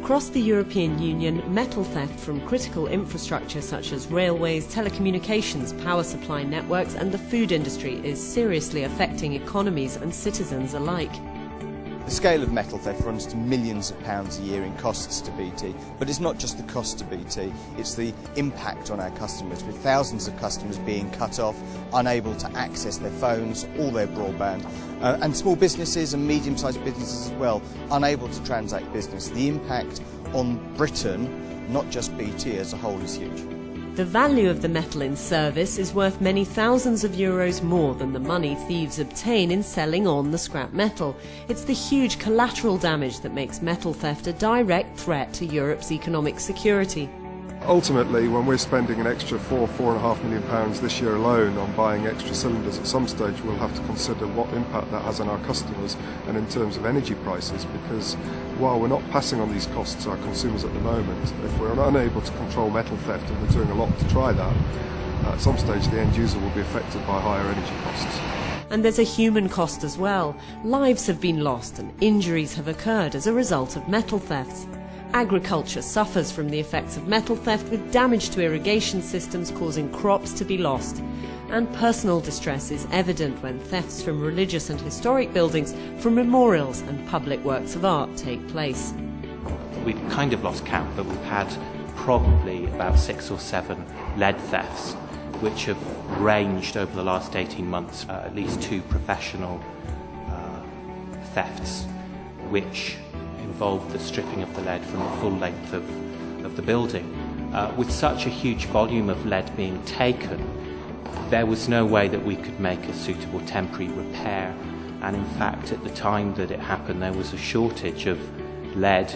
Across the European Union, metal theft from critical infrastructure such as railways, telecommunications, power supply networks and the food industry is seriously affecting economies and citizens alike. The scale of metal theft runs to millions of pounds a year in costs to BT, but it's not just the cost to BT, it's the impact on our customers, with thousands of customers being cut off, unable to access their phones, all their broadband, and small businesses and medium-sized businesses as well, unable to transact business. The impact on Britain, not just BT as a whole, is huge. The value of the metal in service is worth many thousands of euros more than the money thieves obtain in selling on the scrap metal. It's the huge collateral damage that makes metal theft a direct threat to Europe's economic security. Ultimately, when we're spending an extra £4.5 million this year alone on buying extra cylinders, at some stage we'll have to consider what impact that has on our customers and in terms of energy prices, because while we're not passing on these costs to our consumers at the moment, if we're unable to control metal theft, and we're doing a lot to try that, at some stage the end user will be affected by higher energy costs. And there's a human cost as well. Lives have been lost and injuries have occurred as a result of metal thefts. Agriculture suffers from the effects of metal theft, with damage to irrigation systems causing crops to be lost. And personal distress is evident when thefts from religious and historic buildings, from memorials and public works of art take place. We've kind of lost count, but we've had probably about 6 or 7 lead thefts, which have ranged over the last 18 months, at least 2 professional thefts, which involved the stripping of the lead from the full length of the building. With such a huge volume of lead being taken, there was no way that we could make a suitable temporary repair, and in fact at the time that it happened there was a shortage of lead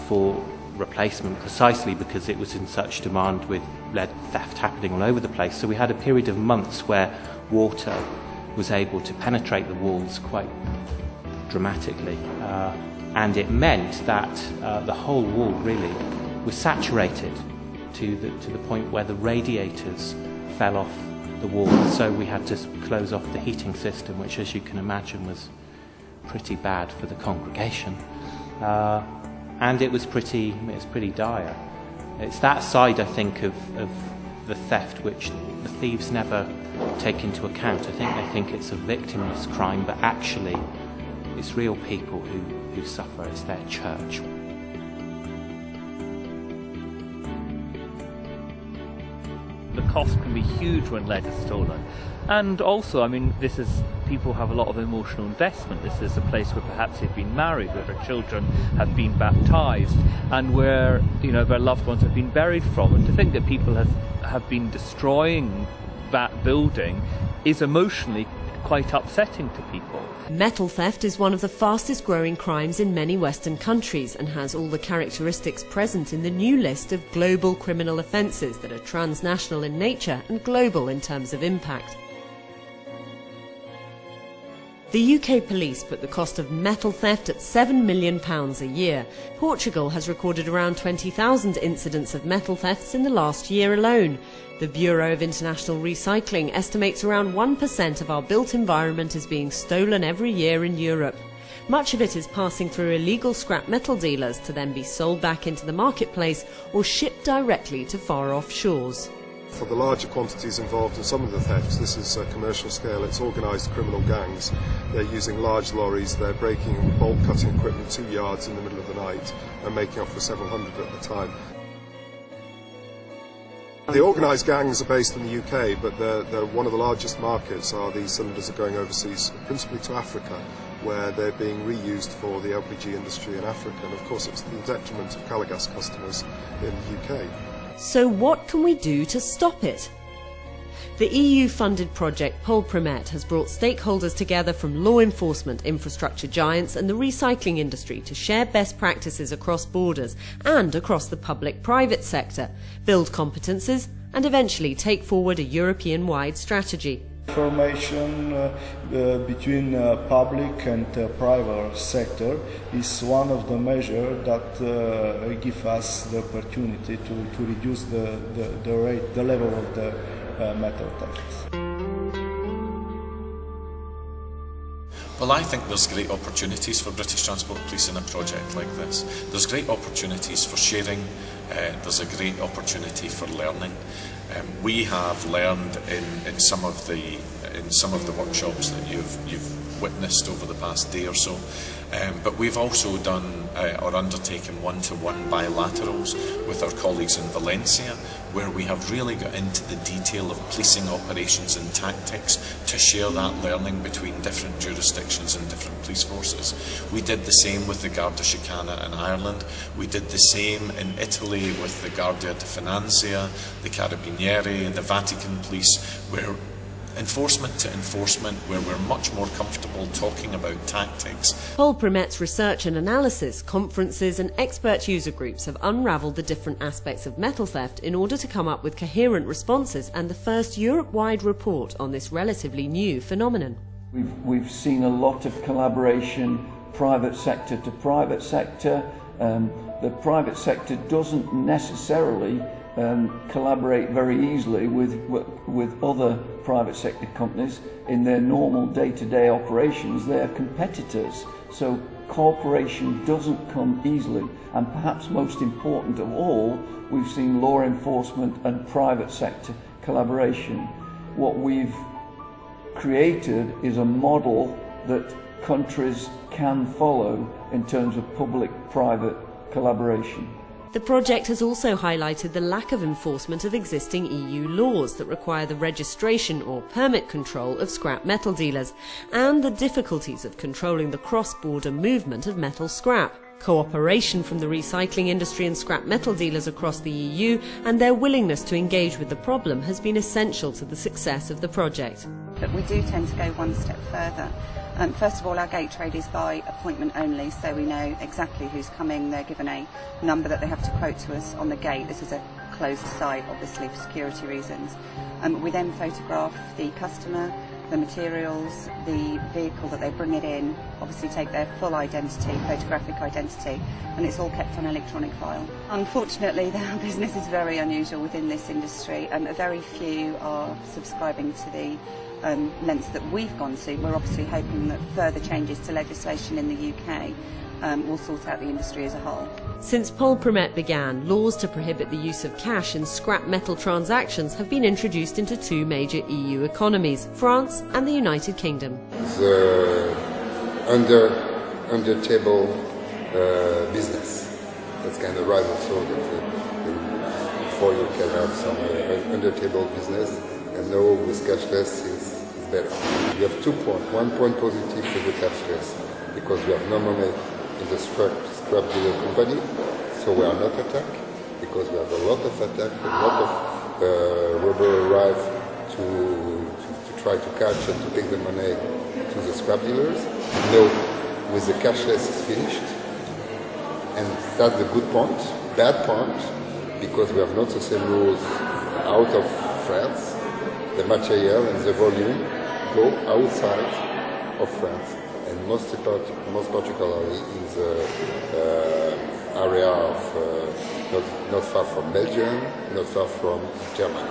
for replacement, precisely because it was in such demand, with lead theft happening all over the place. So we had a period of months where water was able to penetrate the walls quite dramatically. And it meant that the whole wall really was saturated to the point where the radiators fell off the wall. So we had to close off the heating system, which, as you can imagine, was pretty bad for the congregation. And it was pretty dire. It's that side, I think, of the theft which the thieves never take into account. I think they think it's a victimless crime, but actually it's real people who suffer. It's their church. The cost can be huge when lead is stolen. And also, I mean, people have a lot of emotional investment. This is a place where perhaps they've been married, where their children have been baptised, and where, you know, their loved ones have been buried from. And to think that people have been destroying that building is emotionally quite upsetting to people. Metal theft is one of the fastest growing crimes in many Western countries and has all the characteristics present in the new list of global criminal offences that are transnational in nature and global in terms of impact. The UK police put the cost of metal theft at £7 million a year. Portugal has recorded around 20,000 incidents of metal thefts in the last year alone. The Bureau of International Recycling estimates around 1% of our built environment is being stolen every year in Europe. Much of it is passing through illegal scrap metal dealers to then be sold back into the marketplace or shipped directly to far-off shores. For the larger quantities involved in some of the thefts, this is a commercial scale. It's organised criminal gangs. They're using large lorries, they're breaking bolt cutting equipment 2 yards in the middle of the night and making off for several hundred at the time. The organised gangs are based in the UK, but they're one of the largest markets. These cylinders are going overseas, principally to Africa, where they're being reused for the LPG industry in Africa, and of course it's to the detriment of Calagas customers in the UK. So what can we do to stop it? The EU-funded project Pol-PRIMETT has brought stakeholders together from law enforcement, infrastructure giants and the recycling industry to share best practices across borders and across the public-private sector, build competences and eventually take forward a European-wide strategy. Information between public and private sector is one of the measures that give us the opportunity to reduce the level of the metal theft. Well, I think there's great opportunities for British Transport Police in a project like this. There's great opportunities for sharing, there's a great opportunity for learning. We have learned in some of the workshops that you've witnessed over the past day or so, but we've also done or undertaken one-to-one bilaterals with our colleagues in Valencia, where we have really got into the detail of policing operations and tactics to share that learning between different jurisdictions and different police forces. We did the same with the Guardia Sicana in Ireland. We did the same in Italy with the Guardia di Finanza, the Carabinieri, the Vatican Police, where enforcement to enforcement, where we're much more comfortable talking about tactics. Pol-PRIMETT's research and analysis, conferences and expert user groups have unravelled the different aspects of metal theft in order to come up with coherent responses and the first Europe-wide report on this relatively new phenomenon. We've seen a lot of collaboration, private sector to private sector. The private sector doesn't necessarily collaborate very easily with other private sector companies in their normal day-to-day operations. They are competitors, so cooperation doesn't come easily. And perhaps most important of all, we've seen law enforcement and private sector collaboration. What we've created is a model that countries can follow in terms of public-private collaboration. The project has also highlighted the lack of enforcement of existing EU laws that require the registration or permit control of scrap metal dealers, and the difficulties of controlling the cross-border movement of metal scrap. Cooperation from the recycling industry and scrap metal dealers across the EU and their willingness to engage with the problem has been essential to the success of the project. But we do tend to go one step further. First of all, our gate trade is by appointment only, so we know exactly who's coming. They're given a number that they have to quote to us on the gate. This is a closed site, obviously, for security reasons. We then photograph the customer, the materials, the vehicle that they bring it in, obviously take their full identity, photographic identity, and it's all kept on electronic file. Unfortunately, our business is very unusual within this industry, and very few are subscribing to the lengths that we've gone to. We're obviously hoping that further changes to legislation in the UK will sort out the industry as a whole. Since Pol-PRIMETT began, laws to prohibit the use of cash in scrap metal transactions have been introduced into two major EU economies, France and the United Kingdom. The under-table business. That's kind of right also that before you can have some under-table business, and now with cashless is better. We have 2 points. 1 point positive for the cashless, because we have no money in the scrap dealer company, so we are not attacked, because we have a lot of attack, a lot of robber arrive to try to catch and to take the money to the scrap dealers. No, with the cashless it's finished, and that's the good point. Bad point, because we have not the same rules out of France. The material and the volume go outside of France, and most particularly in the area of not far from Belgium, not far from Germany,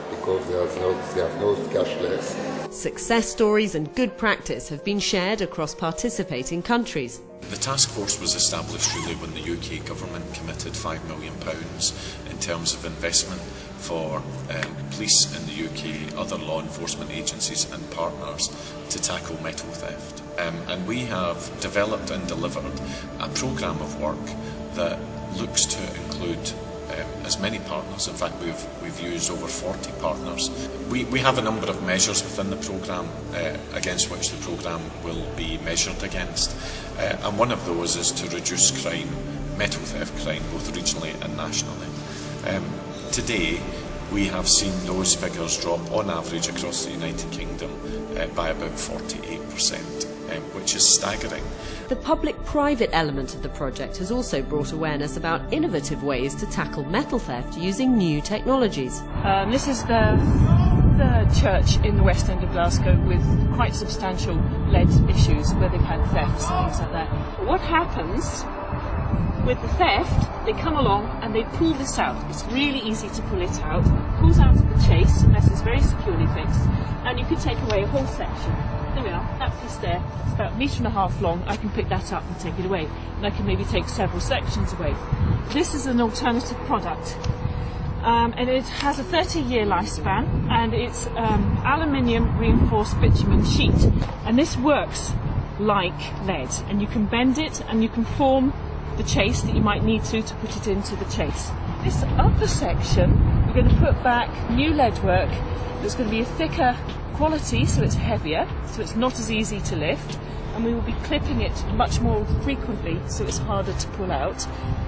because they have no cashless. Success stories and good practice have been shared across participating countries. The task force was established really when the UK government committed £5 million in terms of investment for police in the UK, other law enforcement agencies and partners to tackle metal theft. And we have developed and delivered a programme of work that looks to include as many partners. In fact, we've used over 40 partners. We have a number of measures within the programme against which the programme will be measured against. And one of those is to reduce crime, metal theft crime, both regionally and nationally. Today, we have seen those figures drop on average across the United Kingdom by about 48%, which is staggering. The public-private element of the project has also brought awareness about innovative ways to tackle metal theft using new technologies. This is the church in the West End of Glasgow with quite substantial lead issues where they've had thefts and things like that. What happens with the theft, they come along and they pull this out. It's really easy to pull it out. It pulls out of the chase, and this is very securely fixed, and you could take away a whole section. There we are. that piece there, it's about 1.5 meters long, I can pick that up and take it away. And I can maybe take several sections away. This is an alternative product. And it has a 30-year lifespan, and it's aluminium reinforced bitumen sheet. And this works like lead, and you can bend it and you can form the chase that you might need to put it into the chase. This upper section, we're going to put back new lead work that's going to be a thicker quality, so it's heavier, so it's not as easy to lift, and we will be clipping it much more frequently so it's harder to pull out.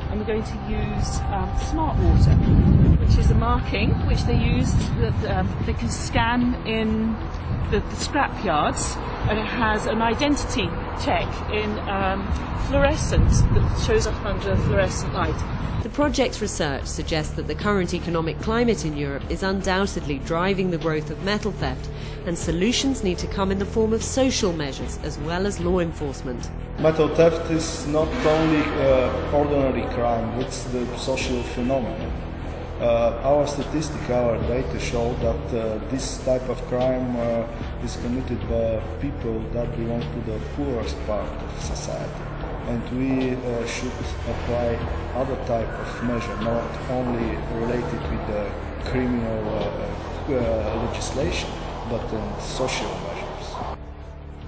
And we're going to use smart water, which is a marking which they use that they can scan in the scrap yards, and it has an identity check in fluorescence that shows up under fluorescent light. The project's research suggests that the current economic climate in Europe is undoubtedly driving the growth of metal theft, and solutions need to come in the form of social measures as well as law enforcement. Metal theft is not only ordinary crime, it's the social phenomenon. Our statistics, our data show that this type of crime is committed by people that belong to the poorest part of society. And we should apply other type of measure, not only related with the criminal legislation, but social measures.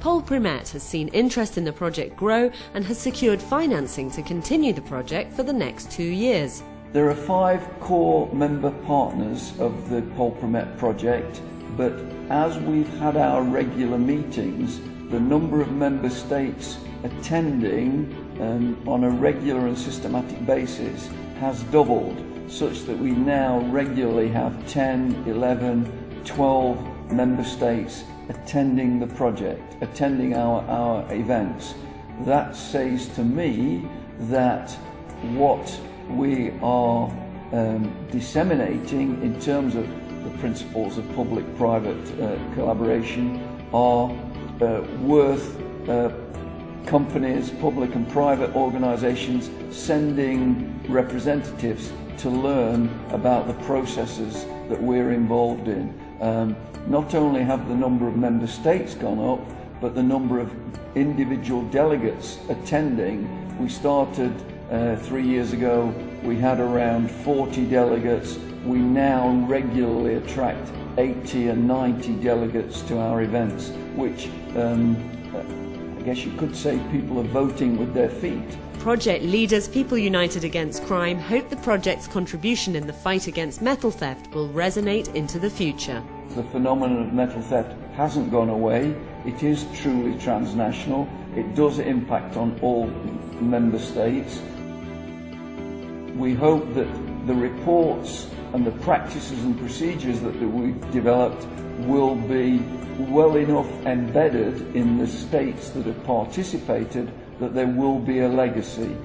Pol-PRIMETT has seen interest in the project grow and has secured financing to continue the project for the next 2 years. There are 5 core member partners of the Pol-PRIMETT project, but as we've had our regular meetings, the number of member states attending on a regular and systematic basis has doubled, such that we now regularly have 10, 11, 12 member states attending the project, attending our events. That says to me that what we are disseminating in terms of the principles of public-private collaboration are worth companies, public and private organisations sending representatives to learn about the processes that we're involved in. Not only have the number of member states gone up, but the number of individual delegates attending. We started 3 years ago, we had around 40 delegates. We now regularly attract 80 and 90 delegates to our events, which I guess you could say people are voting with their feet. Project leaders People United Against Crime hope the project's contribution in the fight against metal theft will resonate into the future. The phenomenon of metal theft hasn't gone away. It is truly transnational. It does impact on all member states. We hope that the reports and the practices and procedures that we've developed will be well enough embedded in the states that have participated that there will be a legacy.